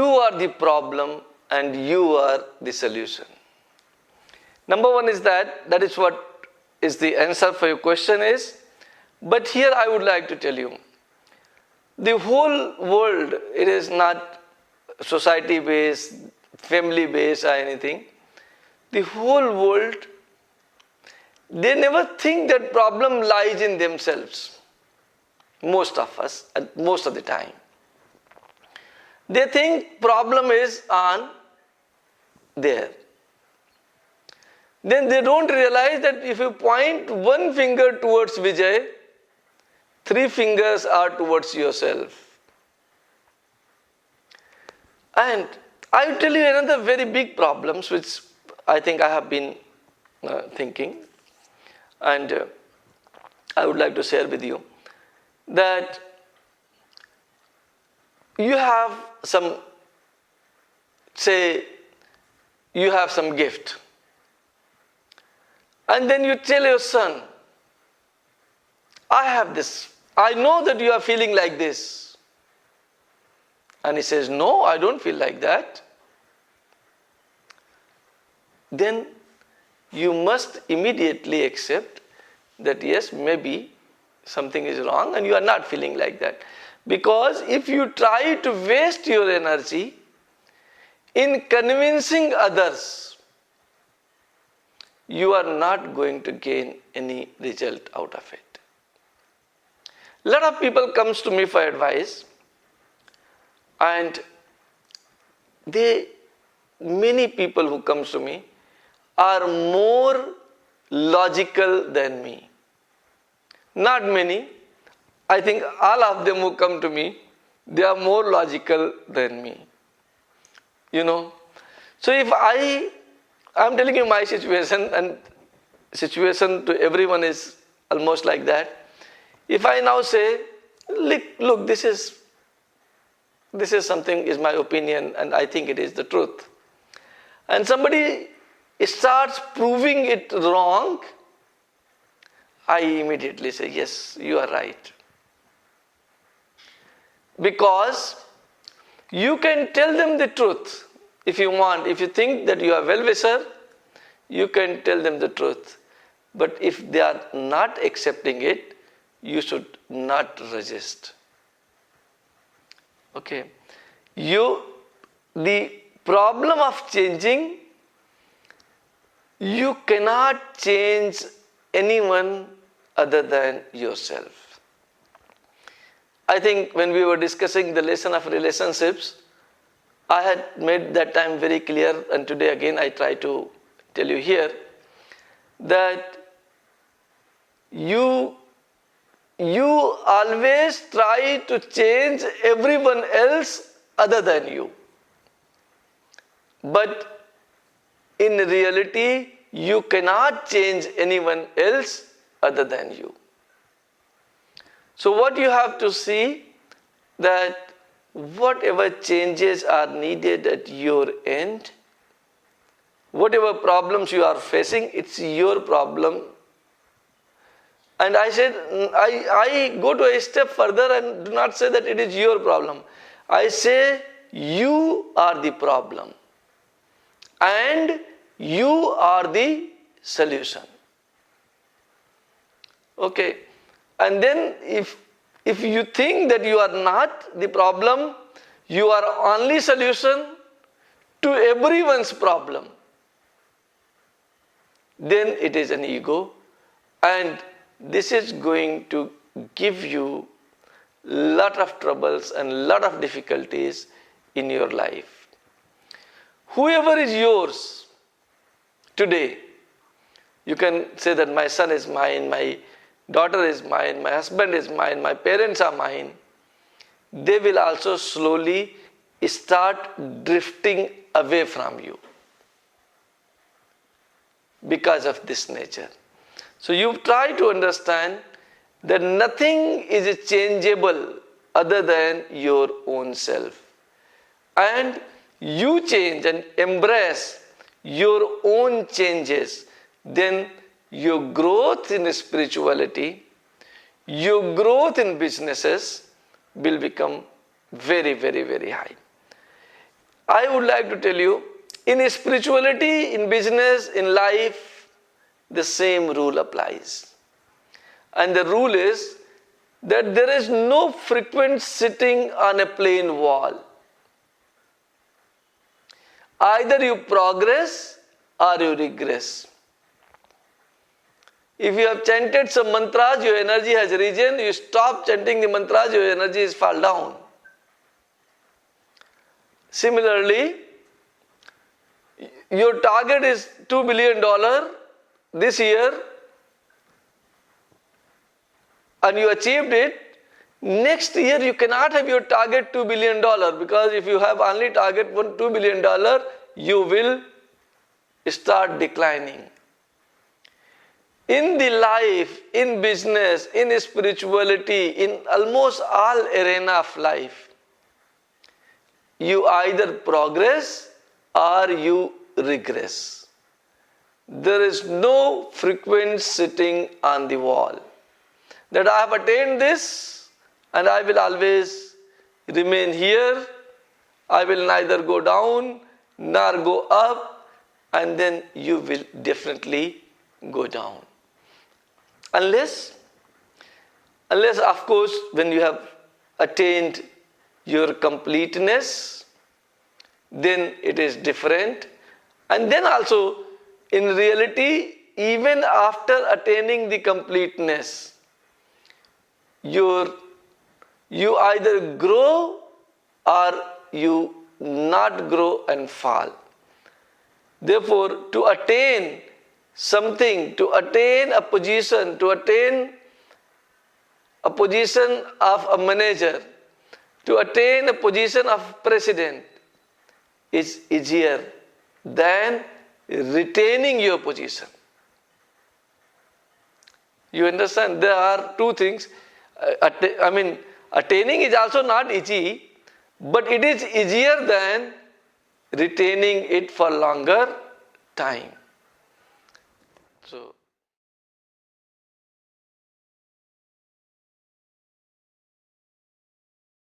you are the problem and you are the solution. Number one is that is what is the answer for your question is. But here I would like to tell you, the whole world, it is not society based, family based or anything. The whole world, they never think that problem lies in themselves. Most of us, at most of the time. They think problem is on there. Then they don't realize that if you point one finger towards Vijay, 3 fingers are towards yourself. And I will tell you another very big problem which I think I have been thinking, and I would like to share with you, that you have some, say, you have some gift. And then you tell your son, I have this. I know that you are feeling like this. And he says, no, I don't feel like that. Then you must immediately accept that yes, maybe something is wrong and you are not feeling like that. Because if you try to waste your energy in convincing others, you are not going to gain any result out of it. A lot of people comes to me for advice, and many people who comes to me are more logical than me. Not many. I think all of them who come to me, they are more logical than me. You know. So if I'm telling you my situation, and situation to everyone is almost like that. If I now say, look, this is something, is my opinion, and I think it is the truth. And somebody starts proving it wrong, I immediately say, yes, you are right. Because you can tell them the truth if you want. If you think that you are well-wisher, you can tell them the truth. But if they are not accepting it, you should not resist. Okay. The problem of changing, you cannot change anyone other than yourself. I think when we were discussing the lesson of relationships, I had made that time very clear, and today again I try to tell you here, that you always try to change everyone else other than you. But in reality, you cannot change anyone else other than you. So what you have to see, that whatever changes are needed at your end, whatever problems you are facing, it's your problem. And I said, I go to a step further and do not say that it is your problem. I say, you are the problem. And you are the solution. Okay. And then if you think that you are not the problem, you are only solution to everyone's problem, then it is an ego, and this is going to give you lot of troubles and lot of difficulties in your life. Whoever is yours today, you can say that my son is mine, my daughter is mine, my husband is mine, my parents are mine. They will also slowly start drifting away from you because of this nature. So you try to understand that nothing is changeable other than your own self. And you change and embrace your own changes, then your growth in spirituality, your growth in businesses will become very, very, very high. I would like to tell you, in spirituality, in business, in life, the same rule applies. And the rule is that there is no frequent sitting on a plain wall. Either you progress or you regress. If you have chanted some mantras, your energy has risen. You stop chanting the mantras, your energy is fall down. Similarly, your target is $2 billion this year and you achieved it. Next year you cannot have your target $2 billion because if you have only target $2 billion, you will start declining. In the life, in business, in spirituality, in almost all arena of life, you either progress or you regress. There is no frequent sitting on the wall. That I have attained this and I will always remain here. I will neither go down nor go up, and then you will definitely go down. Unless of course when you have attained your completeness, then it is different. And then also in reality, even after attaining the completeness, you either grow or you not grow and fall. Therefore, to attain something, to attain a position, to attain a position of a manager, to attain a position of president is easier than retaining your position. You understand? There are two things. Attaining is also not easy, but it is easier than retaining it for longer time. So